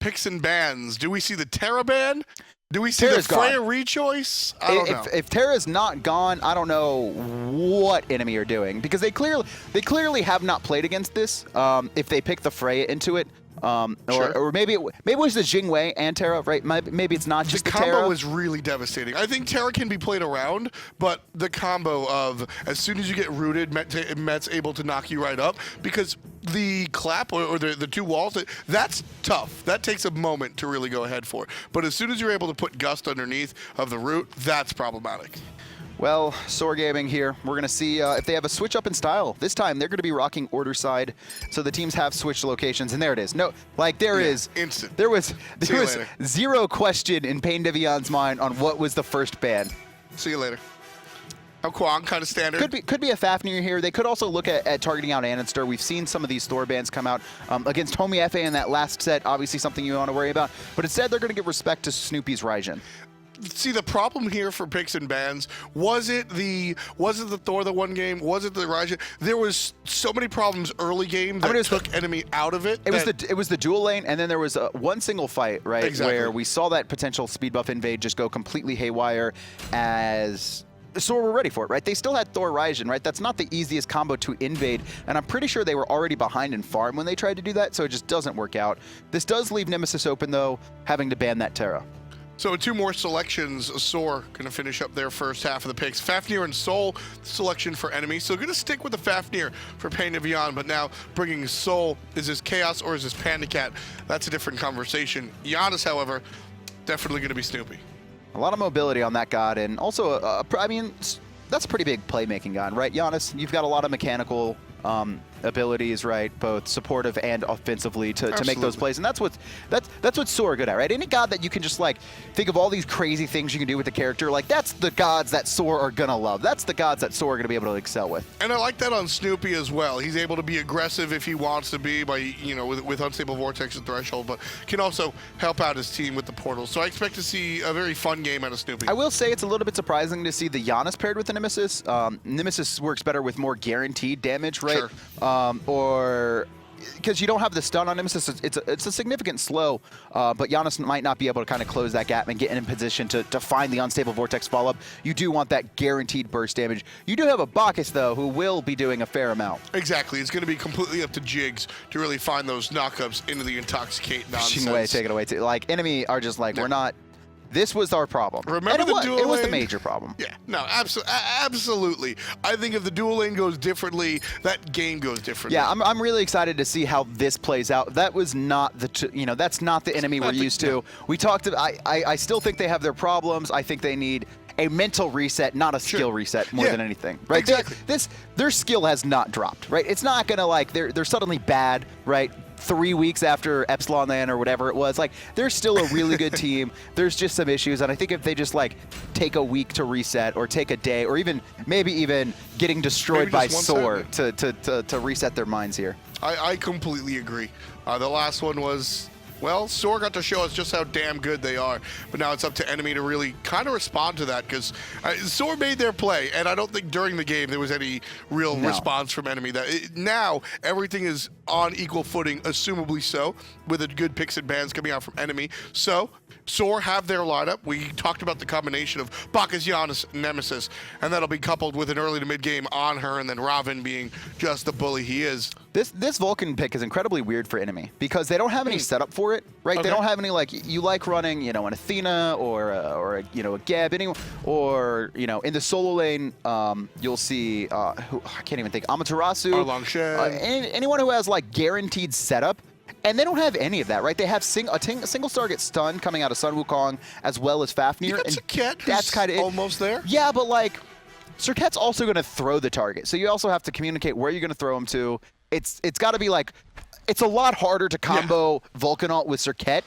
picks and bans. Do we see the Terra ban? Do we see Terra's the Freya gone. rechoice? I don't know. If Terra's not gone, I don't know what enemy are doing, because they clearly have not played against this. If they pick the Freya into it, or maybe it was the Jingwei and Terra, right? Maybe it's not just the Terra. The combo was really devastating. I think Terra can be played around, but the combo of as soon as you get rooted, Met's able to knock you right up, because the clap or the two walls, that's tough. That takes a moment to really go ahead for. But as soon as you're able to put Gust underneath of the root, that's problematic. Well, SoaR Gaming here. We're going to see if they have a switch up in style. This time, they're going to be rocking order side, so the teams have switched locations, and there it is. No, like there is instant. There was zero question in PainDeViande's mind on what was the first ban. See you later. Wukong, kind of standard. Could be a Fafnir here. They could also look at targeting out andinster. We've seen some of these Thor bans come out against Homie FA in that last set. Obviously something you want to worry about. But instead, they're going to give respect to Snoopy's Raijin. See, the problem here for picks and bans, was it the Thor the one game? Was it the Raijin? There was so many problems early game that took enemy out of it. It was the dual lane, and then there was one single fight, right? Exactly. Where we saw that potential speed buff invade just go completely haywire as SoaR were ready for it, right? They still had Thor Raijin, right? That's not the easiest combo to invade, and I'm pretty sure they were already behind in farm when they tried to do that, so it just doesn't work out. This does leave Nemesis open, though, having to ban that Terra. So two more selections. SoaR going to finish up their first half of the picks. Fafnir and Soul selection for enemy. So going to stick with the Fafnir for PainDeViande, but now bringing Soul. Is this Khaos or is this PandaCat? That's a different conversation. Janus, however, definitely going to be Snoopy. A lot of mobility on that god, and also, I mean, that's a pretty big playmaking god, right? Janus, you've got a lot of mechanical abilities, right? Both supportive and offensively to make those plays, and that's what SoaR are good at, right? Any god that you can just like think of all these crazy things you can do with the character, like that's the gods that SoaR are gonna love. That's the gods that SoaR are gonna be able to excel with. And I like that on Snoopy as well. He's able to be aggressive if he wants to be by with unstable vortex and threshold, but can also help out his team with the portals. So I expect to see a very fun game out of Snoopy. I will say it's a little bit surprising to see the Janus paired with the Nemesis. Nemesis works better with more guaranteed damage, right? Sure. Or because you don't have the stun on Nemesis, it's a significant slow, but Janus might not be able to kind of close that gap and get in position to find the unstable vortex follow-up. You do want that guaranteed burst damage. You do have a Bacchus, though, who will be doing a fair amount. Exactly. It's going to be completely up to Jigz to really find those knockups into the intoxicate nonsense. Take it away. Like, enemy are just like, we're not... This was our problem. Remember the dual lane? It was the major problem. Yeah, no, absolutely. I think if the dual lane goes differently, that game goes differently. Yeah, I'm really excited to see how this plays out. That was not the, that's not the enemy we're used to. We talked about, I still think they have their problems. I think they need a mental reset, not a skill reset more than anything, right? Exactly. Their skill has not dropped, right? It's not gonna like, they're suddenly bad, right? 3 weeks after Epsilon Land or whatever it was, like they're still a really good team. There's just some issues, and I think if they just like take a week to reset, or take a day, or maybe even getting destroyed by SoaR to reset their minds here. I completely agree. The last one was, well, SoaR got to show us just how damn good they are, but now it's up to enemy to really kind of respond to that, because SoaR made their play, and I don't think during the game there was any real response from enemy. Now everything is on equal footing, assumably so, with a good picks and bans coming out from enemy. So SoaR have their lineup. We talked about the combination of Bacchus, Janus, Nemesis, and that'll be coupled with an early to mid game Anhur, and then Ravana being just the bully he is. This Vulcan pick is incredibly weird for enemy because they don't have any setup for it, right? Okay. They don't have any, like, you like running, an Athena or a Geb, or in the solo lane, you'll see who I can't even think, Amaterasu, anyone who has like guaranteed setup. And they don't have any of that, right? They have a single target stun coming out of Sun Wukong as well as Fafnir. You got Serqet, that's kind of almost there. Yeah, but like Serqet's also going to throw the target, so you also have to communicate where you're going to throw him to. It's got to be like, it's a lot harder to combo Vulcan ult with Serqet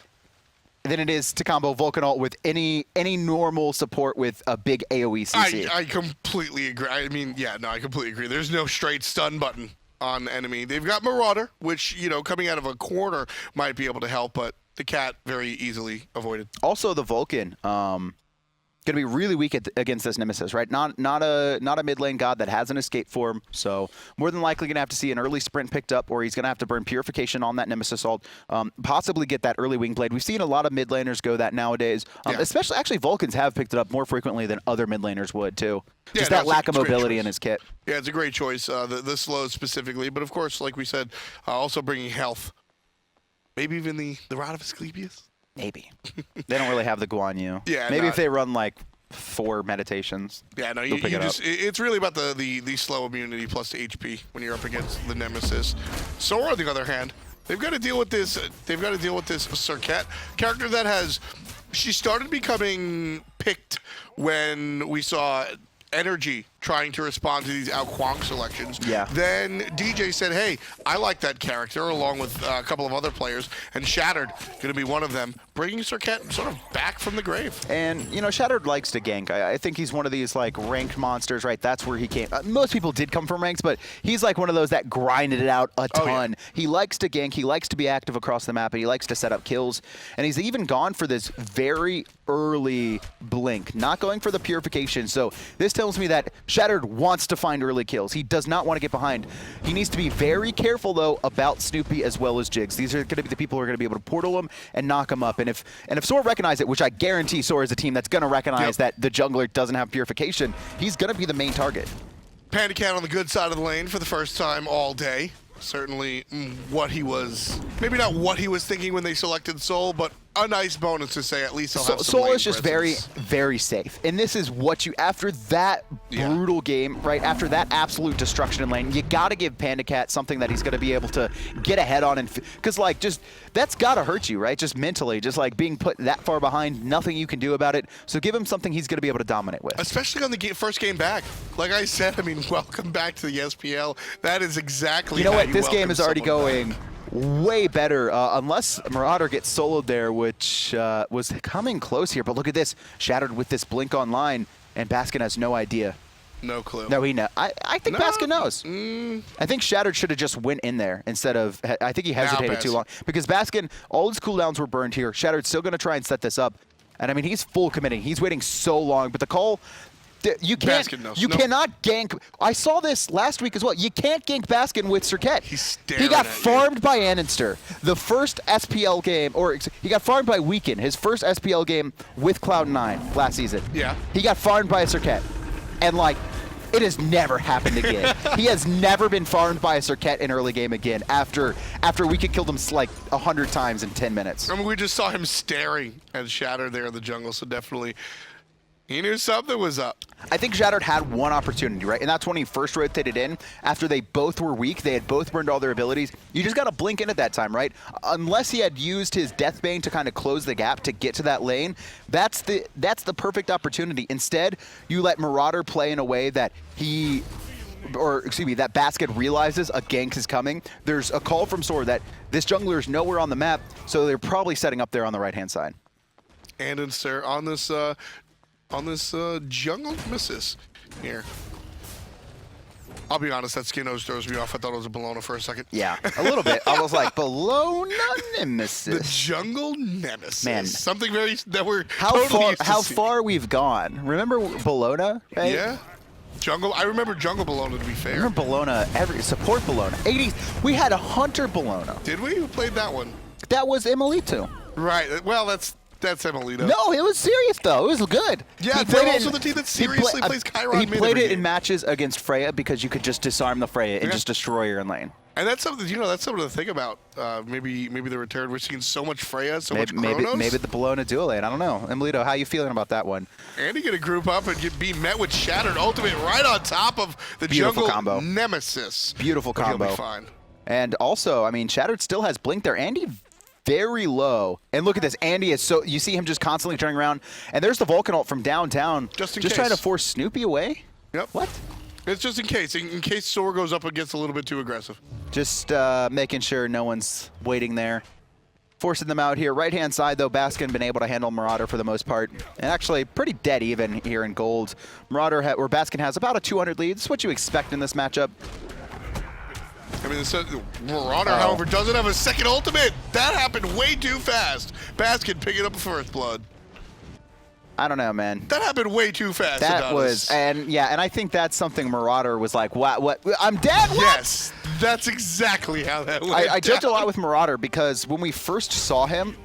than it is to combo Vulcan ult with any normal support with a big AoE CC. I completely agree. I mean, I completely agree. There's no straight stun button on enemy. They've got Marauder, which, coming out of a corner might be able to help, but the cat very easily avoided. Also the Vulcan, going to be really weak against this Nemesis, right? Not a mid lane god that has an escape form, so more than likely going to have to see an early sprint picked up, or he's going to have to burn Purification on that Nemesis ult, possibly get that early wing blade. We've seen a lot of mid laners go that nowadays, especially actually Vulcans have picked it up more frequently than other mid laners would too. Just that lack of mobility in his kit. Yeah, it's a great choice, the slow specifically, but of course, like we said, also bringing health. Maybe even the Rod of Asclepius? Maybe. They don't really have the Guan Yu. Yeah, maybe if they run like 4 meditations. Yeah, no, you just it's really about the slow immunity plus the HP when you're up against the Nemesis. SoaR, on the other hand, they've got to deal with this. They've got to deal with this Serqet character that has. She started becoming picked when we saw Energy trying to respond to these Wukong selections. Yeah. Then DJ said, hey, I like that character, along with a couple of other players, and Shattered going to be one of them, bringing Serqet sort of back from the grave. And, you know, Shattered likes to gank. I think he's one of these, like, ranked monsters, right? That's where he came. Most people did come from ranks, but he's, like, one of those that grinded it out a ton. Oh, yeah. He likes to gank. He likes to be active across the map, and he likes to set up kills. And he's even gone for this very early blink, not going for the purification. So this tells me that Shattered wants to find early kills. He does not want to get behind. He needs to be very careful, though, about Snoopy as well as Jigz. These are going to be the people who are going to be able to portal him and knock him up. And if SoaR recognizes it, which I guarantee SoaR is a team that's going to recognize that the jungler doesn't have purification, he's going to be the main target. PandaCat on the good side of the lane for the first time all day. Certainly what he was, maybe not what he was thinking when they selected Soul, but a nice bonus to say at least he'll have some Soul lane is just presence. very safe. And this is what you, after that brutal game, right, after that absolute destruction in lane, you got to give PandaCat something that he's going to be able to get ahead on. Because, like, just, that's got to hurt you, right? Just mentally, just like being put that far behind, nothing you can do about it. So give him something he's going to be able to dominate with. Especially on the first game back. Like I said, I mean, welcome back to the SPL. That is exactly you know how what? You this game is already going back. Way better, unless Marauder gets soloed there, which was coming close here. But look at this, Shattered with this blink online, and Baskin has no idea. No clue. No, he knows. I think Baskin knows. I think Shattered should have just went in there instead of, I think he hesitated too long. Because Baskin, all his cooldowns were burned here. Shattered's still going to try and set this up. And I mean, he's full committing. He's waiting so long, but the call, you cannot gank. I saw this last week as well. You can't gank Baskin with Serqet. He got farmed by andinster. The first SPL game, or he got farmed by Weekend, his first SPL game with Cloud9 last season. Yeah. He got farmed by a Serqet. And like, it has never happened again. He has never been farmed by a Serqet in early game again after Weekend killed him like 100 times in 10 minutes. I mean, we just saw him staring at Shattered there in the jungle, so definitely he knew something was up. I think Shattered had one opportunity, right? And that's when he first rotated in. After they both were weak, they had both burned all their abilities. You just got to blink in at that time, right? Unless he had used his Deathbane to kind of close the gap to get to that lane, that's the perfect opportunity. Instead, you let Marauder play in a way that that Basket realizes a gank is coming. There's a call from SoaR that this jungler is nowhere on the map, so they're probably setting up there on the right-hand side. Andinster on this jungle Nemesis here. I'll be honest, that skin nose throws me off. I thought it was a Bologna for a second. Yeah, a little bit. I was like, Bologna Nemesis. The jungle Nemesis. Man. Something very, that we're how far we've gone. Remember Bologna, right? Yeah. Jungle, I remember Jungle Bologna, to be fair. I remember Bologna, support Bologna. 80s, we had a Hunter Bologna. Did we? Who played that one? That was Emilito. Right, well, that's Emilito. No, it was serious, though. It was good. Yeah, they're also the team that seriously plays Chiron mid. He played it in matches against Freya because you could just disarm the Freya and just destroy her in lane. And that's something, that's something to think about. Maybe the return. We're seeing so much Freya, so much Chronos. Maybe the Bologna duo lane. I don't know. Emilito, how you feeling about that one? Andy gonna group up and be met with Shattered Ultimate right on top of the Beautiful jungle combo. Nemesis. Beautiful combo. He'll be fine. And also, I mean, Shattered still has Blink there. Andy very low. And look at this. Andy is you see him just constantly turning around. And there's the Vulcan ult from downtown. Just in case. Trying to force Snoopy away? Yep. What? It's just in case SoaR goes up and gets a little bit too aggressive. Just making sure no one's waiting there. Forcing them out here. Right-hand side, though, Baskin been able to handle Marauder for the most part. And actually pretty dead even here in gold. Baskin has about a 200 lead. That's what you expect in this matchup. I mean, Marauder, however, doesn't have a second ultimate. That happened way too fast. Baskin picking up a first blood. I don't know, man. That happened way too fast. That was, and I think that's something Marauder was like, what, I'm dead? What? Yes, that's exactly how that went I joked a lot with Marauder because when we first saw him,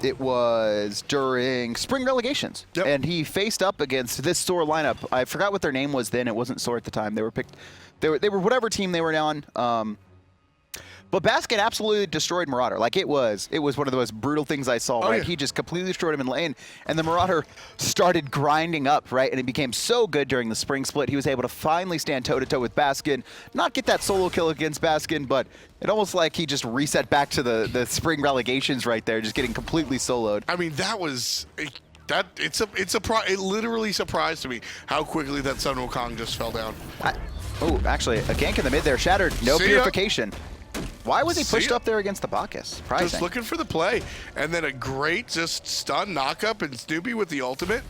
it was during spring relegations. Yep. And he faced up against this SoaR lineup. I forgot what their name was then. It wasn't SoaR at the time. They were picked, they were whatever team they were on. But Baskin absolutely destroyed Marauder. Like, it was one of the most brutal things I saw, right? Yeah. He just completely destroyed him in lane, and the Marauder started grinding up, right? And it became so good during the spring split. He was able to finally stand toe-to-toe with Baskin, not get that solo kill against Baskin, but it almost like he just reset back to the spring relegations right there, just getting completely soloed. I mean, that was... It literally surprised me how quickly that Sun Wukong just fell down. Oh, actually, a gank in the mid there. Shattered. No purification. Why was he pushed up there against the Bacchus? Surprising. Just looking for the play. And then a great just stun knockup and Snoopy with the ultimate.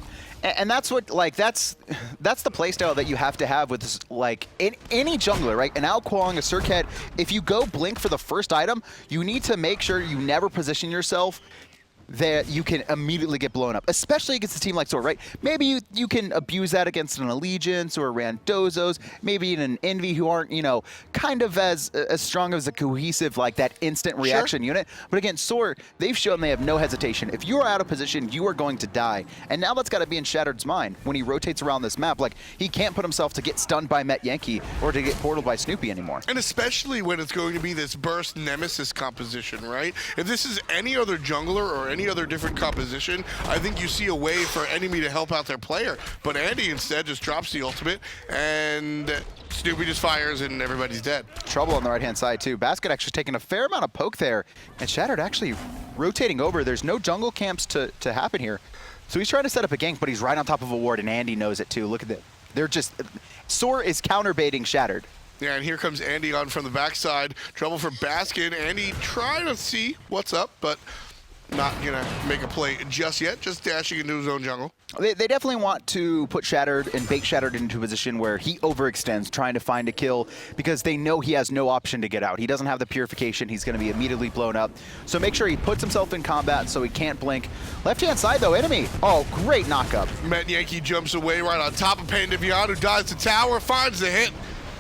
And that's what, like, that's the playstyle that you have to have with this, like, in any jungler, right? An Wukong, a Serqet, if you go blink for the first item, you need to make sure you never position yourself that you can immediately get blown up, especially against a team like SoaR, right? Maybe you can abuse that against an Allegiance or a Randozos, maybe in an Envy who aren't, you know, kind of as strong as a cohesive, like that instant reaction unit. But against SoaR, they've shown they have no hesitation. If you are out of position, you are going to die. And now that's got to be in Shattered's mind when he rotates around this map. Like, he can't put himself to get stunned by Metyankey or to get portaled by Snoopy anymore. And especially when it's going to be this burst Nemesis composition, right? If this is any other jungler or any other different composition, I think you see a way for enemy to help out their player. But Andy instead just drops the ultimate, and Snoopy just fires, and everybody's dead. Trouble on the right-hand side, too. Basket actually taking a fair amount of poke there, and Shattered actually rotating over. There's no jungle camps to happen here. So he's trying to set up a gank, but he's right on top of a ward, and Andy knows it, too. Look at that. They're just... SoaR is counterbaiting Shattered. Yeah, and here comes Andy on from the backside. Trouble for Baskin. Andy trying to see what's up, but not gonna make a play just yet, just dashing into his own jungle. They definitely want to put Shattered and bait Shattered into a position where he overextends trying to find a kill because they know he has no option to get out. He doesn't have the purification. He's going to be immediately blown up. So make sure he puts himself in combat so he can't blink. Left-hand side, though, enemy. Oh, great knockup. Metyankey jumps away right on top of PainDeViande, who dives to tower, finds the hit.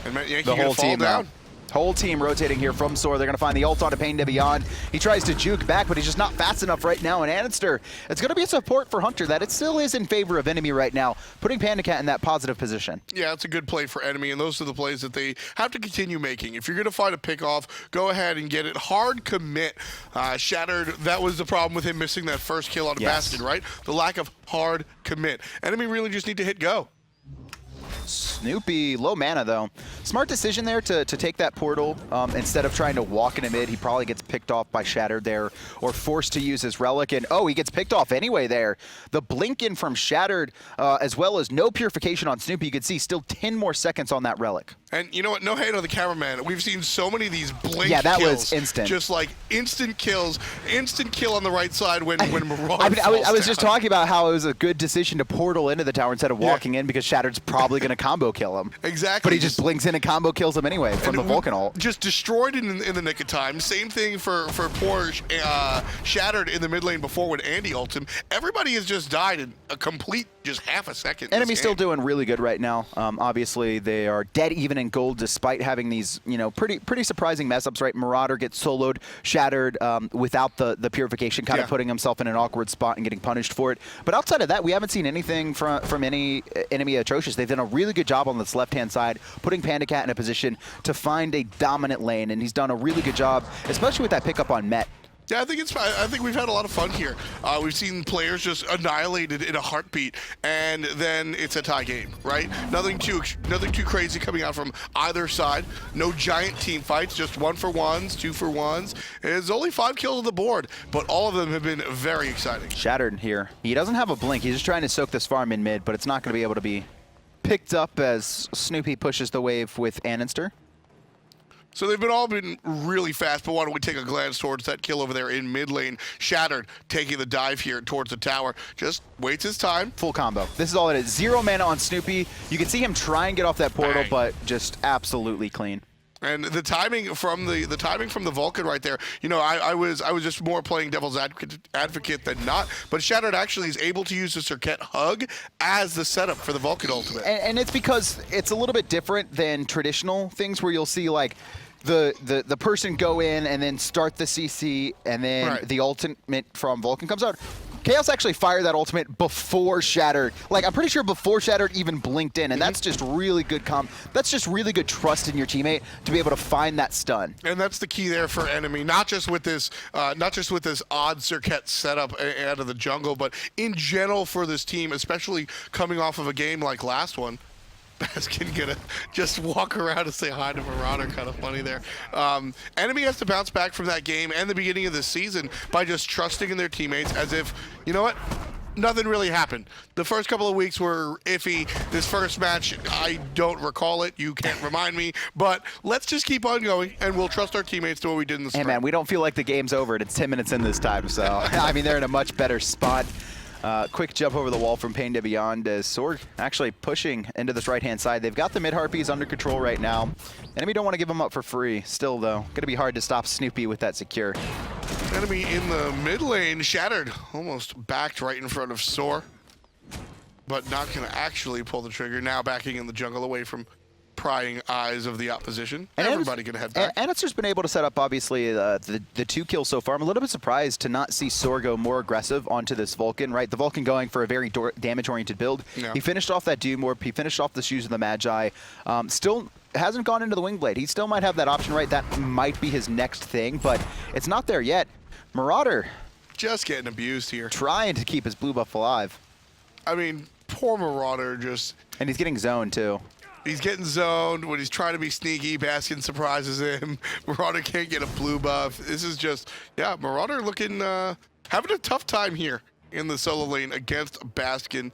And Metyankey gonna fall down. Whole team rotating here from SoaR. They're going to find the ult onto PainDeViande. He tries to juke back, but he's just not fast enough right now. And andinster, it's going to be a support for Hunter that it still is in favor of enemy right now, putting PandaCat in that positive position. Yeah, it's a good play for enemy, and those are the plays that they have to continue making. If you're going to find a pick off, go ahead and get it. Hard commit. Shattered, that was the problem with him missing that first kill on Baskin, right? The lack of hard commit. Enemy really just need to hit go. Snoopy, low mana though. Smart decision there to take that portal instead of trying to walk into mid. He probably gets picked off by Shattered there or forced to use his relic. And oh, he gets picked off anyway there. The blink in from Shattered as well as no purification on Snoopy. You can see still 10 more seconds on that relic. And you know what? No hate on the cameraman. We've seen so many of these blink that kills. Was instant. Just like instant kills, instant kill on the right side when Marauder I was just talking about how it was a good decision to portal into the tower instead of walking in because Shattered's probably going to combo kill him. Exactly. But he just blinks in and combo kills him anyway from the Vulcan ult. Just destroyed in the nick of time. Same thing for poor Shattered in the mid lane before when Andy ults him. Everybody has just died in a complete just half a second. Enemy's still doing really good right now. Obviously, they are dead even in gold despite having these, you know, pretty surprising mess ups, right? Marauder gets soloed, Shattered without the purification, kind of putting himself in an awkward spot and getting punished for it. But outside of that, we haven't seen anything from any enemy atrocious. They've done a really good job on this left-hand side, putting PandaCat in a position to find a dominant lane, and he's done a really good job, especially with that pickup on Met. Yeah, I think we've had a lot of fun here. We've seen players just annihilated in a heartbeat, and then it's a tie game, right? Nothing too crazy coming out from either side. No giant team fights, just 1-for-1s, 2-for-1s. There's only 5 kills on the board, but all of them have been very exciting. Shattered here. He doesn't have a blink. He's just trying to soak this farm in mid, but it's not going to be able to be picked up as Snoopy pushes the wave with andinster. So they've all been really fast, but why don't we take a glance towards that kill over there in mid lane. Shattered taking the dive here towards the tower. Just waits his time. Full combo. This is all it is. 0 mana on Snoopy. You can see him try and get off that portal, but just absolutely clean. And the timing from the Vulcan right there, you know, I was just more playing devil's advocate than not. But Shattered actually is able to use the Serqet hug as the setup for the Vulcan ultimate. And it's because it's a little bit different than traditional things where you'll see like the person go in and then start the CC and then the ultimate from Vulcan comes out. Khaos actually fired that ultimate before Shattered. Like, I'm pretty sure before Shattered even blinked in, and that's just really good that's just really good trust in your teammate to be able to find that stun. And that's the key there for enemy, not just with this odd Serqet setup out of the jungle, but in general for this team, especially coming off of a game like last one. Baskin gonna just walk around and say hi to Marauder, kind of funny there. Enemy has to bounce back from that game and the beginning of the season by just trusting in their teammates as if, you know what, nothing really happened. The first couple of weeks were iffy. This first match, I don't recall it. You can't remind me. But let's just keep on going, and we'll trust our teammates to what we did in the spring. Hey, man, we don't feel like the game's over, and it's 10 minutes in this time. So, I mean, they're in a much better spot. Quick jump over the wall from PainDeViande as SoaR actually pushing into this right-hand side. They've got the mid-harpies under control right now. Enemy don't want to give them up for free. Still, though, going to be hard to stop Snoopy with that secure. Enemy in the mid lane, Shattered, almost backed right in front of SoaR, but not going to actually pull the trigger. Now backing in the jungle away from prying eyes of the opposition. And everybody can head back. Anhur's been able to set up, obviously, the 2 kills so far. I'm a little bit surprised to not see SoaR go more aggressive onto this Vulcan, right? The Vulcan going for a very damage-oriented build. Yeah. He finished off that Doom Warp. He finished off the Shoes of the Magi. Still hasn't gone into the Wingblade. He still might have that option, right? That might be his next thing, but it's not there yet. Marauder just getting abused here. Trying to keep his blue buff alive. I mean, poor Marauder just... And he's getting zoned, too. He's getting zoned when he's trying to be sneaky. Baskin surprises him. Marauder can't get a blue buff. This is just, yeah, Marauder looking, having a tough time here in the solo lane against Baskin.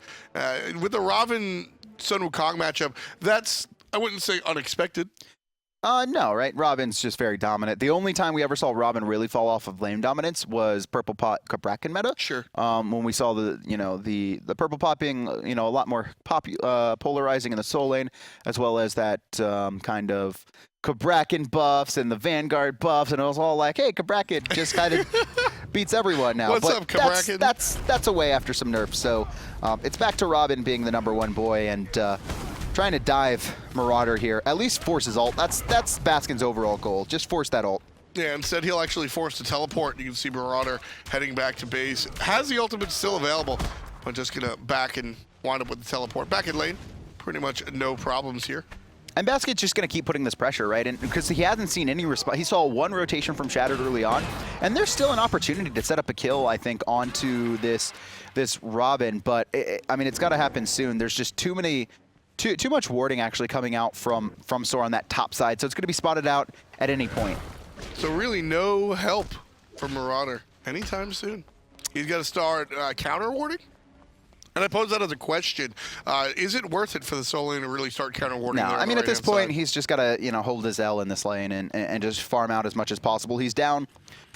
With the Ravana Sun Wukong matchup, that's, I wouldn't say unexpected. No, right? Robin's just very dominant. The only time we ever saw Robin really fall off of lane dominance was Purple Pot Cabrakan meta. Sure. When we saw the Purple Pot being, a lot more polarizing in the soul lane, as well as that kind of Cabrakan buffs and the Vanguard buffs, and it was all like, hey, Cabrakan just kind of beats everyone now. What's up, Cabrakan? That's away after some nerfs. So it's back to Robin being the #1 boy and trying to dive Marauder here. At least force his ult. That's Baskin's overall goal. Just force that ult. Yeah, instead he'll actually force the teleport. You can see Marauder heading back to base. Has the ultimate still available, but just gonna back and wind up with the teleport. Back in lane, pretty much no problems here. And Baskin's just going to keep putting this pressure, right? And because he hasn't seen any response. He saw 1 rotation from Shattered early on, and there's still an opportunity to set up a kill, I think, onto this Robin. But I mean, it's got to happen soon. There's just too much warding actually coming out from SoaR on that top side, so it's going to be spotted out at any point. So really no help from Marauder anytime soon. He's got to start counter warding. And I pose that as a question. Is it worth it for the solo lane to really start counter warding? No, I mean, at this point, he's just got to, hold his L in this lane and just farm out as much as possible. He's down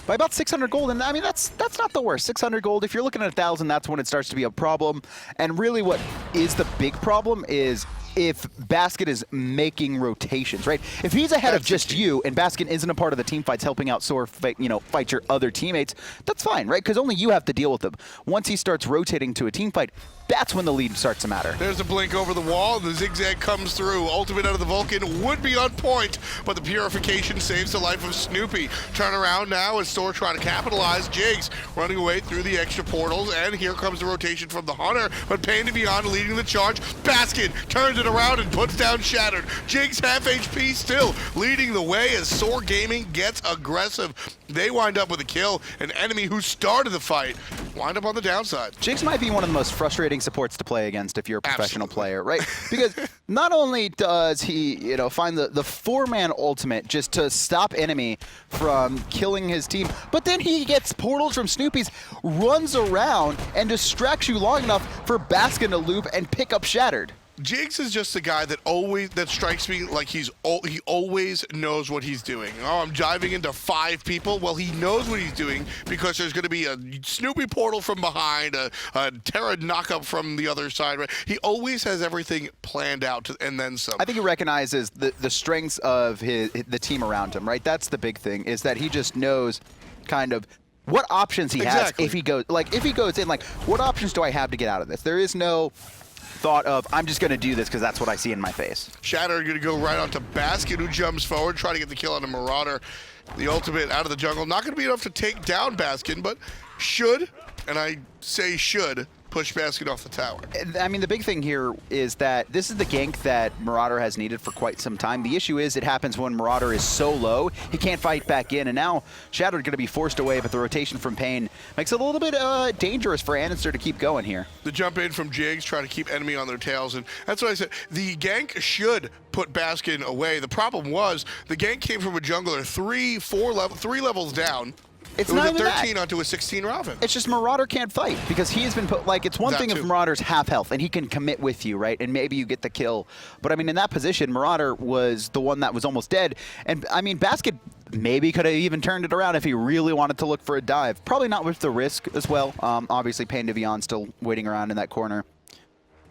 by about 600 gold, and I mean, that's not the worst. 600 gold, if you're looking at 1,000, that's when it starts to be a problem. And really what is the big problem is if Baskin is making rotations, right? If he's ahead of just you and Baskin isn't a part of the team fights helping out SoaR fight your other teammates, that's fine, right? Because only you have to deal with them. Once he starts rotating to a team fight, that's when the lead starts to matter. There's a blink over the wall, and the zigzag comes through. Ultimate out of the Vulcan would be on point, but the purification saves the life of Snoopy. Turn around now as SoaR trying to capitalize. Jigz running away through the extra portals, and here comes the rotation from the Hunter, but PainDeViande leading the charge. Baskin turns it around and puts down Shattered. Jigz half HP still leading the way as SoaR Gaming gets aggressive. They wind up with a kill. An enemy who started the fight wind up on the downside. Jigz might be one of the most frustrating supports to play against if you're a professional player, right? Because not only does he, find the 4-man ultimate just to stop enemy from killing his team, but then he gets portals from Snoopy's, runs around, and distracts you long enough for Baskin to loop and pick up Shattered. Jigz is just the guy that strikes me like he always knows what he's doing. Oh, I'm diving into 5 people. Well, he knows what he's doing because there's going to be a Snoopy portal from behind, a Terra knockup from the other side. Right? He always has everything planned out and then some. I think he recognizes the strengths of the team around him, right? That's the big thing, is that he just knows kind of what options he has if he goes in, like, what options do I have to get out of this? There is no thought of, I'm just going to do this because that's what I see in my face. Shatter going to go right onto Baskin, who jumps forward, trying to get the kill on a Marauder. The ultimate out of the jungle. Not going to be enough to take down Baskin, but should, and I say should, push Baskin off the tower. I mean, the big thing here is that this is the gank that Marauder has needed for quite some time. The issue is it happens when Marauder is so low, he can't fight back in, and now Shattered going to be forced away, but the rotation from Pain makes it a little bit dangerous for Andinster to keep going here. The jump in from Jigz, trying to keep enemy on their tails, and that's what I said. The gank should put Baskin away. The problem was the gank came from a jungler 3 levels down. It's it was not a even 13 that. onto a 16 Ravana. It's just Marauder can't fight because he has been put, like, it's one That thing too. if Marauder's half health and he can commit with you, right? And maybe you get the kill. But I mean, in that position, Marauder was the one that was almost dead. And I mean, Basket maybe could have even turned it around if he really wanted to look for a dive. Probably not with the risk as well. Obviously, PainDeViande still waiting around in that corner.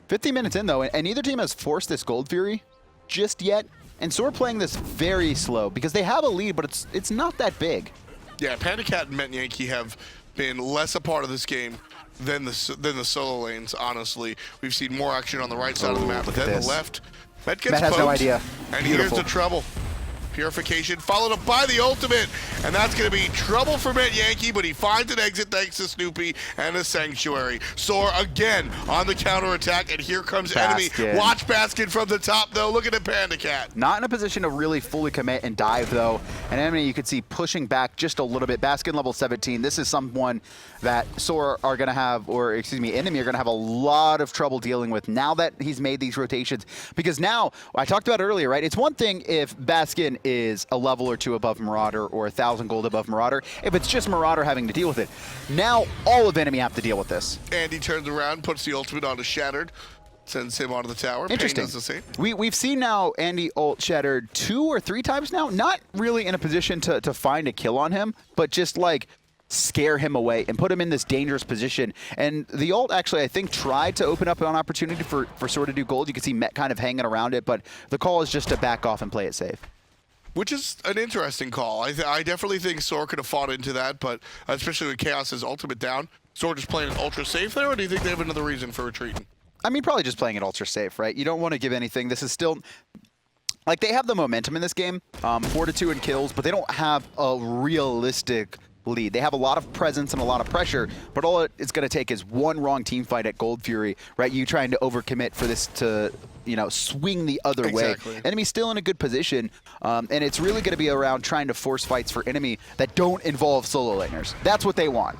15 minutes in, though, and neither team has forced this Gold Fury just yet. And SoaR playing this very slow because they have a lead, but it's not that big. Yeah, PandaCat and Metyankey have been less a part of this game than the solo lanes, honestly. We've seen more action on the right side of the map than the left. Met gets Met has poked, no idea. And Beautiful. here's the trouble. Purification followed up by the ultimate, and that's going to be trouble for Metyankey, but he finds an exit thanks to Snoopy and a Sanctuary. SoaR again on the counterattack, and here comes Baskin. enemy. Watch Baskin from the top, though. Looking at PandaCat. Not in a position to really fully commit and dive, though. And enemy, you could see pushing back just a little bit. Baskin level 17. This is someone that SoaR are going to have, or excuse me, enemy are going to have a lot of trouble dealing with now that he's made these rotations. Because now, I talked about earlier, right? It's one thing if Baskin is a level or 2 above Marauder or 1,000 gold above Marauder. If it's just Marauder having to deal with it, now all of enemy have to deal with this. And he turns around, puts the ultimate onto Shattered, sends him onto the tower. Interesting. Pain does the same. We've seen now Andy ult Shattered 2 or 3 times now. Not really in a position to find a kill on him, but just like scare him away and put him in this dangerous position. And the ult actually, I think, tried to open up an opportunity for SoaR to do gold. You can see Met kind of hanging around it, but the call is just to back off and play it safe. Which is an interesting call. I definitely think SoaR could have fought into that, but especially with Khaos' ultimate down. SoaR just playing it ultra safe there, or do you think they have another reason for retreating? I mean, probably just playing it ultra safe, right? You don't want to give anything. This is still, like, they have the momentum in this game, 4-2 in kills, but they don't have a realistic lead. They have a lot of presence and a lot of pressure, but all it's going to take is one wrong team fight at Gold Fury, right? You trying to overcommit for this to, you know, swing the other way. Enemy's still in a good position, and it's really going to be around trying to force fights for enemy that don't involve solo laners. That's what they want.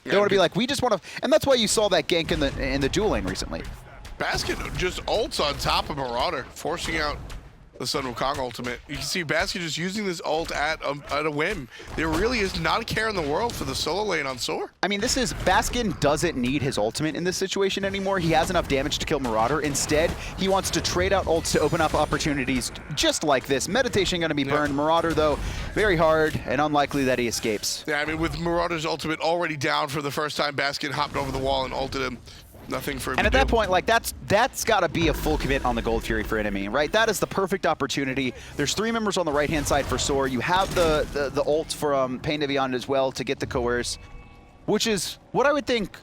They want to be like, we just want to, and that's why you saw that gank in the dual lane recently. Baskin just ults on top of Marauder, forcing out the Sun Wukong ultimate. You can see Baskin just using this ult at a whim. There really is not a care in the world for the solo lane on SoaR. I mean, Baskin doesn't need his ultimate in this situation anymore. He has enough damage to kill Marauder. Instead, he wants to trade out ults to open up opportunities just like this. Meditation going to be burned. Marauder, though, very hard and unlikely that he escapes. Yeah, I mean, with Marauder's ultimate already down for the first time, Baskin hopped over the wall and ulted him. Nothing for him and to at that point, like, that's got to be a full commit on the Gold Fury for enemy, right? That is the perfect opportunity. There's 3 members on the right-hand side for SoaR. You have the ult from PainDeViande as well to get the coerce, which is what I would think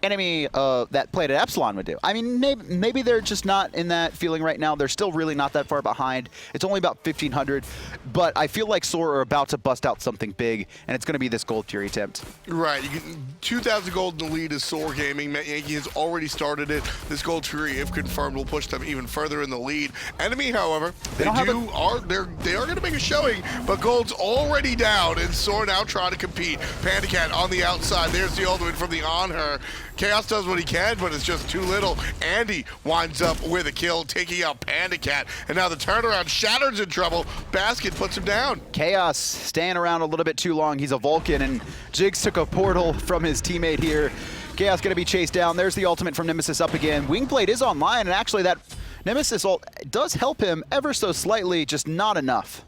enemy that played at Epsilon would do. I mean, maybe they're just not in that feeling right now. They're still really not that far behind. It's only about 1,500, but I feel like SoaR are about to bust out something big, and it's going to be this Gold Fury attempt. Right. You get 2,000 gold in the lead is SoaR Gaming. Metyankey has already started it. This Gold Fury, if confirmed, will push them even further in the lead. Enemy, however, they are going to make a showing, but gold's already down, and SoaR now trying to compete. PandaCat on the outside. There's the ultimate from the Anhur. Khaos does what he can, but it's just too little. Andy winds up with a kill, taking out PandaCat. And now the turnaround, Shattered's in trouble. Baskin puts him down. Khaos staying around a little bit too long. He's a Vulcan, and Jigz took a portal from his teammate here. Khaos going to be chased down. There's the ultimate from Nemesis up again. Wingblade is online, and actually that Nemesis ult does help him ever so slightly, just not enough.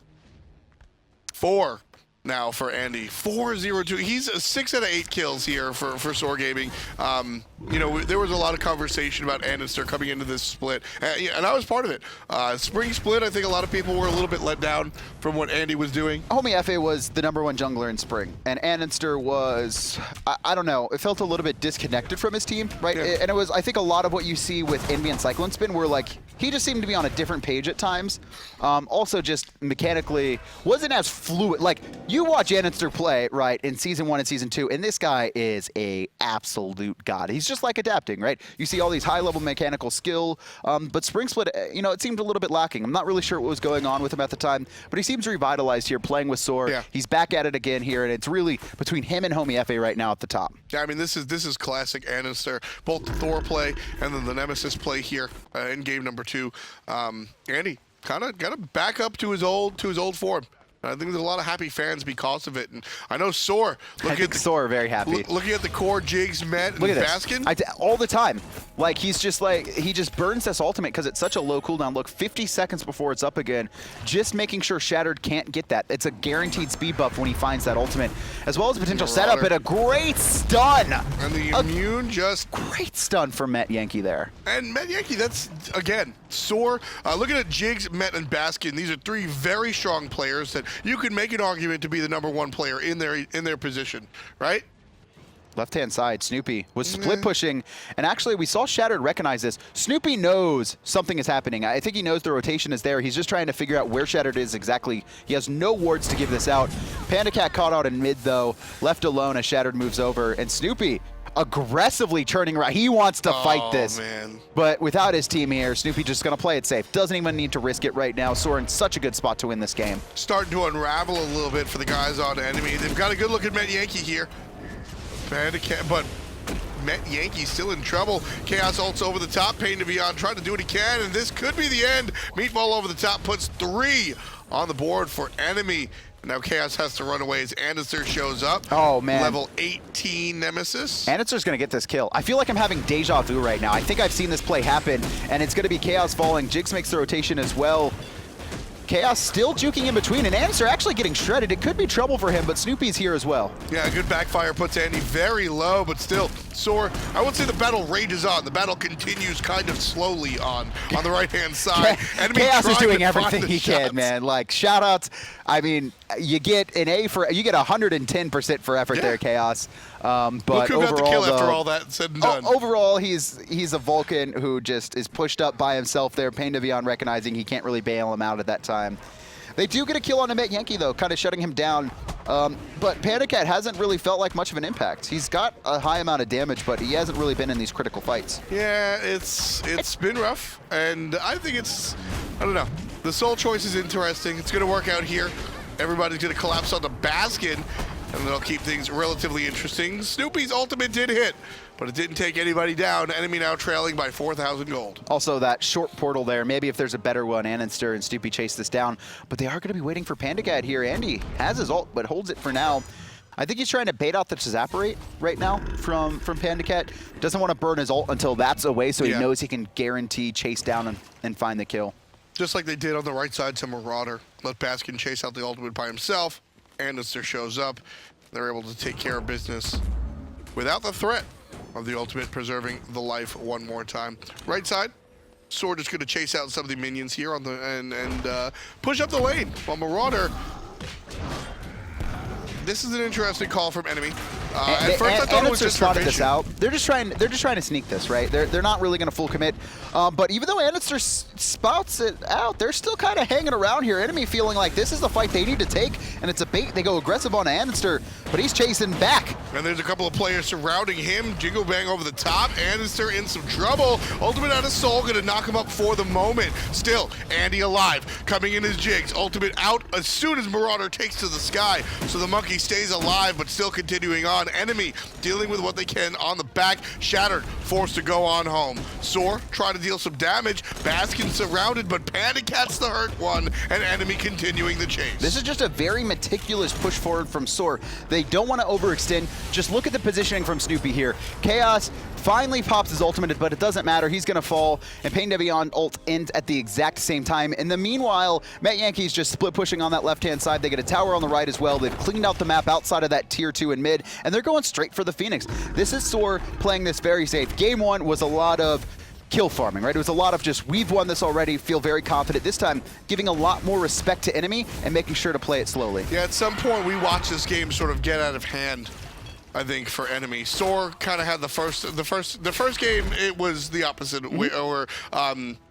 4 now for Andy. 4-0-2. He's 6 out of 8 kills here for SoaR Gaming. You know, there was a lot of conversation about andinster coming into this split, and I was part of it. Spring split, I think a lot of people were a little bit let down from what Andy was doing. Homie FA was the #1 jungler in spring, and andinster was, I don't know, it felt a little bit disconnected from his team, right? Yeah. And it was, I think, a lot of what you see with Envy and Cyclone Spin were like, he just seemed to be on a different page at times. Also, just mechanically wasn't as fluid. Like, you watch andinster play, right, in Season 1 and Season 2, and this guy is a absolute god. He's just like adapting, right? You see all these high-level mechanical skill, but Spring Split, you know, it seemed a little bit lacking. I'm not really sure what was going on with him at the time, but he seems revitalized here, playing with SoaR. Yeah. He's back at it again here, and it's really between him and Homie FA right now at the top. Yeah, I mean, this is classic andinster. Both the Thor play and then the Nemesis play here in game number 2. Andy kind of got to back up to his old form. I think there's a lot of happy fans because of it, and I know SoaR. SoaR are very happy. Looking at the core, Jigz, Met, and Baskin. All the time. Like, he just burns this ultimate because it's such a low cooldown. Look, 50 seconds before it's up again, just making sure Shattered can't get that. It's a guaranteed speed buff when he finds that ultimate, as well as a potential setup and a great stun. And the immune just... Great stun for Metyankey there. And Metyankey, that's, again, SoaR. Looking at Jigz, Met, and Baskin, these are 3 very strong players that you could make an argument to be the #1 player in their position, right? Left-hand side, Snoopy was split pushing, and actually we saw Shattered recognize this. Snoopy knows something is happening. I think he knows the rotation is there. He's just trying to figure out where Shattered is exactly. He has no wards to give this out. PandaCat caught out in mid, though, left alone as Shattered moves over, and Snoopy aggressively turning around. He wants to fight this. Man. But without his team here, Snoopy just going to play it safe. Doesn't even need to risk it right now. SoaR in such a good spot to win this game. Starting to unravel a little bit for the guys on enemy. They've got a good look at Metyankey here. PandaCat, but Metyankey's still in trouble. Khaos ults over the top. PainDeViande trying to do what he can, and this could be the end. Meatball over the top puts 3 on the board for enemy. Now Khaos has to run away as andinster shows up. Oh, man. Level 18 Nemesis. andinster's going to get this kill. I feel like I'm having deja vu right now. I think I've seen this play happen, and it's going to be Khaos falling. Jigz makes the rotation as well. Khaos still juking in between, and andinster actually getting shredded. It could be trouble for him, but Snoopy's here as well. Yeah, good backfire puts Andy very low, but still, SoaR, I would say the battle rages on. The battle continues kind of slowly on the right-hand side. Khaos is doing everything he can, man. Like, shout-outs. I mean, you get an A for, you get 110% for effort there, Khaos. But Wukong got the kill after all though, that said and done. Overall, he's a Vulcan who just is pushed up by himself there. PainDeViande recognizing he can't really bail him out at that time. They do get a kill on Metyankey, though, kind of shutting him down. But PandaCat hasn't really felt like much of an impact. He's got a high amount of damage, but he hasn't really been in these critical fights. Yeah, it's been rough, and I think I don't know. The soul choice is interesting. It's going to work out here. Everybody's going to collapse onto Baskin, and that'll keep things relatively interesting. Snoopy's ultimate did hit, but it didn't take anybody down. Enemy now trailing by 4,000 gold. Also, that short portal there, maybe if there's a better one, andinster and Snoopy chase this down, but they are going to be waiting for PandaCat here. Andy has his ult, but holds it for now. I think he's trying to bait out the Evaporate right now from PandaCat. Doesn't want to burn his ult until that's away, so he knows he can guarantee chase down and find the kill. Just like they did on the right side to Marauder. Let Baskin chase out the ultimate by himself. andinster shows up. They're able to take care of business without the threat of the ultimate, preserving the life one more time. Right side, SoaR just going to chase out some of the minions here on the and push up the lane. While Marauder, this is an interesting call from enemy. At first, I thought it was just spotted this out. They're just trying to sneak this, right? They're not really going to full commit. But even though andinster spots it out, they're still kind of hanging around here. Enemy feeling like this is the fight they need to take, and it's a bait. They go aggressive on andinster, but he's chasing back. And there's a couple of players surrounding him. Jingle Bang over the top. andinster in some trouble. Ultimate out of soul, going to knock him up for the moment. Still, Andy alive, coming in his Jigz. Ultimate out as soon as Marauder takes to the sky. So the monkey stays alive, but still continuing on. on. Enemy dealing with what they can on the back. Shattered, forced to go on home. SoaR trying to deal some damage. Baskin surrounded, but PandaCat's the hurt one, and Enemy continuing the chase. This is just a very meticulous push forward from SoaR. They don't want to overextend. Just look at the positioning from Snoopy here. Khaos finally pops his ultimate, but it doesn't matter. He's going to fall, and PainDeViande ult ends at the exact same time. In the meanwhile, Metyankey's just split pushing on that left-hand side. They get a tower on the right as well. They've cleaned out the map outside of that tier 2 in mid, and they're going straight for the Phoenix. This is SoaR playing this very safe. Game 1 was a lot of kill farming, right? It was a lot of just, we've won this already, feel very confident. This time, giving a lot more respect to enemy and making sure to play it slowly. Yeah, at some point, we watched this game sort of get out of hand, I think, for Enemy. SoaR kind of had the first game, it was the opposite, or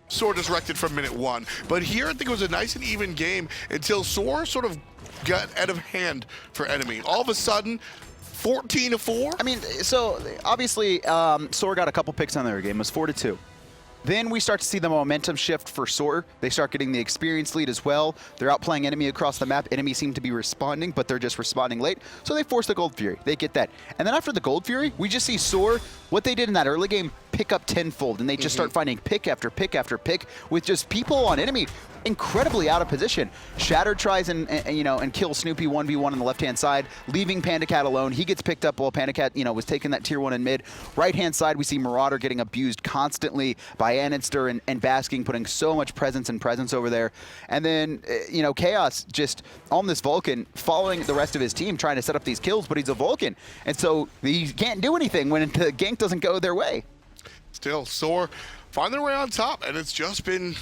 SoaR just wrecked it from minute 1. But here, I think it was a nice and even game until SoaR sort of got out of hand for Enemy. All of a sudden, 14-4? I mean, so obviously, SoaR got a couple picks on their game. It was 4-2. Then we start to see the momentum shift for SoaR. They start getting the experience lead as well. They're outplaying enemy across the map. Enemy seem to be responding, but they're just responding late. So they force the Gold Fury. They get that. And then after the Gold Fury, we just see SoaR, what they did in that early game, pick up tenfold. And they just start finding pick after pick after pick with just people on enemy incredibly out of position. Shattered tries and kills Snoopy 1v1 on the left-hand side, leaving PandaCat alone. He gets picked up while PandaCat, was taking that tier 1 in mid. Right-hand side, we see Marauder getting abused constantly by andinster and Baskin, putting so much presence over there. And then, Khaos just on this Vulcan, following the rest of his team, trying to set up these kills, but he's a Vulcan. And so he can't do anything when the gank doesn't go their way. Still, SoaR find their way on top, and it's just been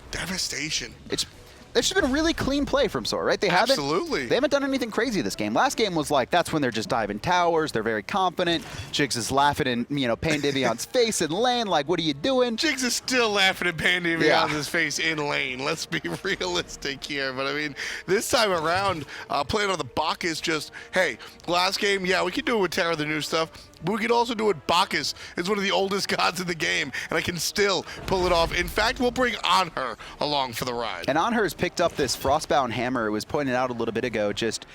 devastation. It's just been a really clean play from SoaR, right? They haven't done anything crazy this game. Last game was like, that's when they're just diving towers. They're very confident. Jigz is laughing in, PainDeViande's face in lane, like, what are you doing? Jigz is still laughing at PainDeViande's face in lane. Let's be realistic here. But I mean, this time around, playing on the Bacchus, just, hey, last game, yeah, we can do it with Terror, the new stuff. But we can also do it. Bacchus is one of the oldest gods in the game, and I can still pull it off. In fact, we'll bring Anhur along for the ride. And Anhur's picked up this Frostbound Hammer. It was pointed out a little bit ago, just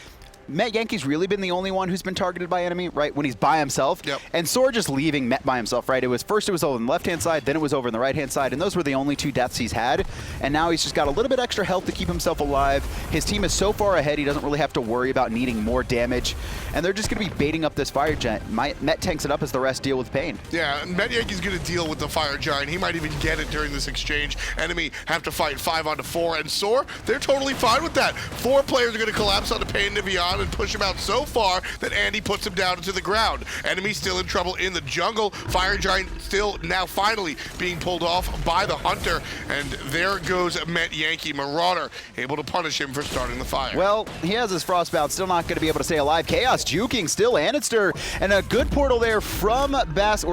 Metyankey's really been the only one who's been targeted by enemy, right? When he's by himself. Yep. And SoaR just leaving Met by himself, right? First it was over on the left-hand side, then it was over on the right-hand side, and those were the only 2 deaths he's had. And now he's just got a little bit extra health to keep himself alive. His team is so far ahead, he doesn't really have to worry about needing more damage. And they're just going to be baiting up this Fire Giant. Met tanks it up as the rest deal with Pain. Yeah, Metyankey's going to deal with the Fire Giant. He might even get it during this exchange. Enemy have to fight 5-on-4, and SoaR, they're totally fine with that. 4 players are going to collapse onto PainDeViande and push him out so far that Andy puts him down into the ground. Enemy still in trouble in the jungle. Fire Giant still now finally being pulled off by the Hunter, and there goes Metyankey. Marauder able to punish him for starting the fire. Well, he has his Frostbound, still not going to be able to stay alive. Khaos juking still andinster, and a good portal there from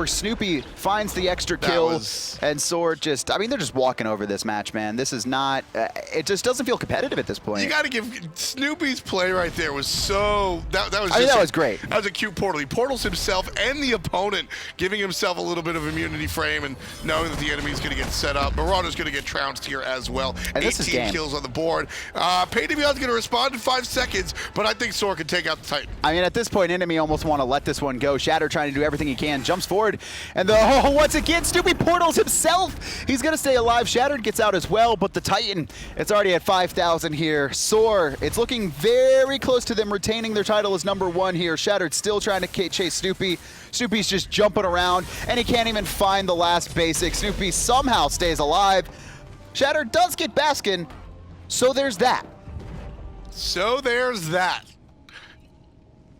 Snoopy finds the extra kill. And SoaR just, I mean, they're just walking over this match, man. This is not, it just doesn't feel competitive at this point. You got to give Snoopy's play right there was so, that was great. That was a cute portal. He portals himself and the opponent, giving himself a little bit of immunity frame and knowing that the enemy is going to get set up. Marauder's going to get trounced here as well. And 18 kills on the board. PainDeViande's going to respond in 5 seconds, but I think SoaR can take out the Titan. I mean, at this point, enemy almost want to let this one go. Shatter trying to do everything he can, jumps forward, and once again, Snoopy portals himself. He's going to stay alive. Shattered gets out as well, but the Titan, it's already at 5,000 here. SoaR, it's looking very close to them retaining their title as #1 here. Shattered still trying to chase Snoopy. Snoopy's just jumping around, and he can't even find the last basic. Snoopy somehow stays alive. Shattered does get Baskin, so there's that. So there's that.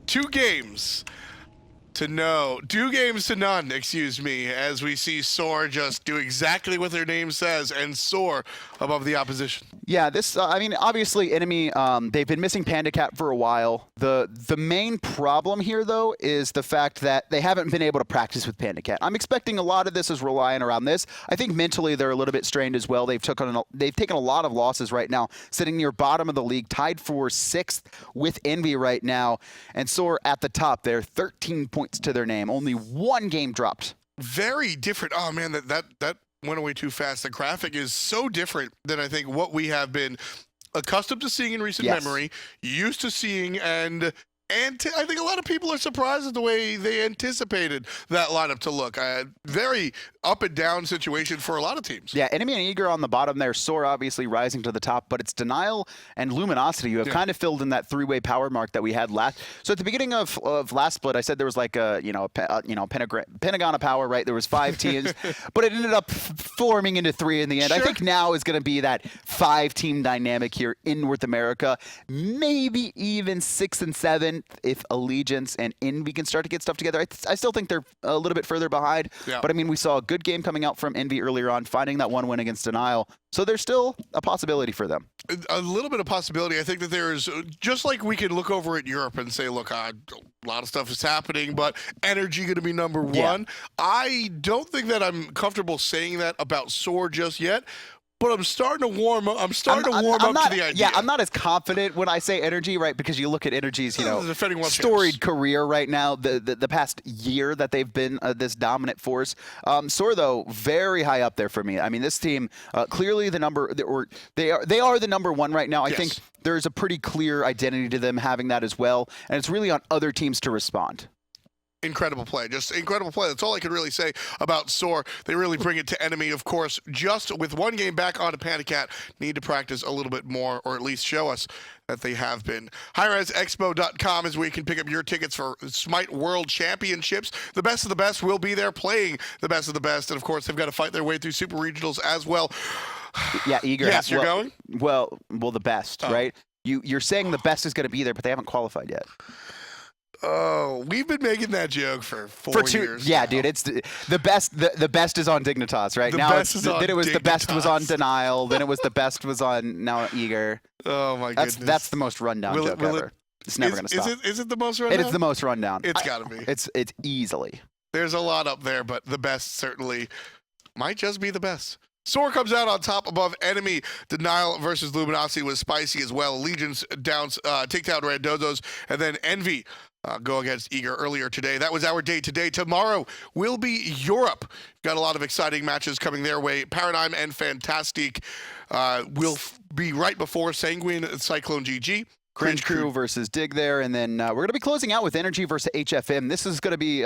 2 games to none, excuse me, as we see SoaR just do exactly what their name says and soar above the opposition. Yeah, this, I mean, obviously enemy, they've been missing PandaCat for a while. The main problem here, though, is the fact that they haven't been able to practice with PandaCat. I'm expecting a lot of this is relying around this. I think mentally they're a little bit strained as well. They've taken a lot of losses right now, sitting near bottom of the league, tied for 6th with Envy right now, and SoaR at the top. They're 13 points to their name. Only 1 game dropped. Very different. Oh man, that went away too fast. The graphic is so different than I think what we have been accustomed to seeing in recent memory, used to seeing, and I think a lot of people are surprised at the way they anticipated that lineup to look. Very up and down situation for a lot of teams. Yeah, Enemy and Eager on the bottom there. SoaR obviously rising to the top, but it's Denial and Luminosity who have kind of filled in that three-way power mark that we had last. So at the beginning of last split, I said there was like a pentagon of power, right? There was 5 teams, but it ended up forming into 3 in the end. Sure. I think now is going to be that 5-team dynamic here in North America. Maybe even 6 and 7 if Allegiance and Envy can start to get stuff together. I still think they're a little bit further behind, but I mean, we saw a good game coming out from Envy earlier on, finding that one win against Denial. So there's still a possibility for them. A little bit of possibility. I think that there's, just like we can look over at Europe and say, look, a lot of stuff is happening, but energy going to be number one. I don't think that I'm comfortable saying that about SoaR just yet. But I'm starting to warm up. I'm starting to warm up to the idea. Yeah, I'm not as confident when I say energy, right? Because you look at energy's, storied career right now, the past year that they've been this dominant force. SoaR though, very high up there for me. I mean, this team clearly the number, or they are the number one right now. I think there's a pretty clear identity to them having that as well, and it's really on other teams to respond. Incredible play. Just incredible play. That's all I can really say about SoaR. They really bring it to Enemy, of course, just with one game back onto PandaCat. Need to practice a little bit more, or at least show us that they have been. hi-rezexpo.com is where you can pick up your tickets for Smite World Championships. The best of the best will be there playing the best of the best. And, of course, they've got to fight their way through Super Regionals as well. Yeah, Eager. Yes, you're going? Well, the best, right? You're saying the best is going to be there, but they haven't qualified yet. Oh, we've been making that joke for 4 years. Yeah, now. dude, it's the best. The best is on Dignitas, right? Then it was the best was on Denial. Then it was the best was on now Eager. Oh my goodness, that's the most rundown joke ever. It's never gonna stop. Is it the most rundown? It is the most rundown. It's gotta be. It's easily. There's a lot up there, but the best certainly might just be the best. SoaR comes out on top above Enemy. Denial versus Luminosity was spicy as well. Allegiance downs, take down Randozos, and then Envy go against Eager earlier today. That was our day today. Tomorrow will be Europe. Got a lot of exciting matches coming their way. Paradigm and Fantastic will be right before Sanguine Cyclone GG. Cringe Crew versus Dig there, and then we're going to be closing out with Energy versus HFM. This is going to be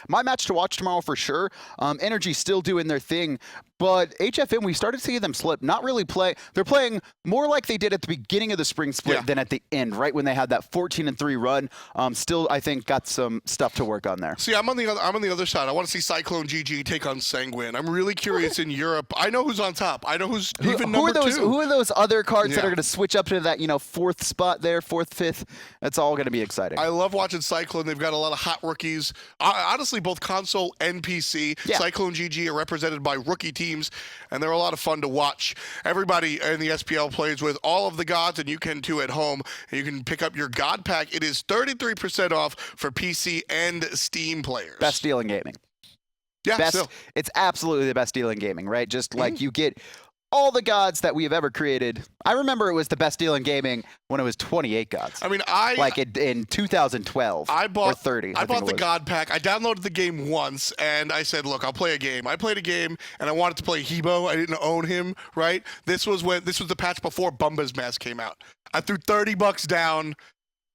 my match to watch tomorrow for sure. Energy still doing their thing, but HFM, we started seeing them slip, not really play. They're playing more like they did at the beginning of the spring split than at the end, right when they had that 14-3 run. Still, I think, got some stuff to work on there. See, I'm on the other side. I want to see Cyclone GG take on Sanguine. I'm really curious in Europe. I know who's on top. I know who's even number 2. Who are those other cards that are going to switch up to that 4th spot there, 4th, 5th? That's all going to be exciting. I love watching Cyclone. They've got a lot of hot rookies. Honestly, both console and PC. Yeah. Cyclone GG are represented by rookie teams, and they're a lot of fun to watch. Everybody in the SPL plays with all of the gods, and you can too at home. And you can pick up your god pack. It is 33% off for PC and Steam players. Best deal in gaming. Yeah, it's absolutely the best deal in gaming, right? Just like you get all the gods that we have ever created. I remember it was the best deal in gaming when it was 28 gods. I mean, in 2012 or 30. I bought the god pack. I downloaded the game once, and I said, look, I'll play a game. I played a game, and I wanted to play Hebo. I didn't own him, right? This was the patch before Bumba's Mask came out. I threw $30 down.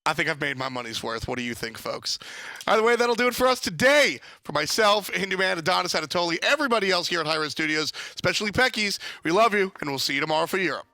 I think I've made my money's worth. What do you think, folks? Either way, that'll do it for us today. For myself, Hinduman, Adonis Anatoli, everybody else here at hi-rez Studios, especially Peckies, we love you, and we'll see you tomorrow for Europe.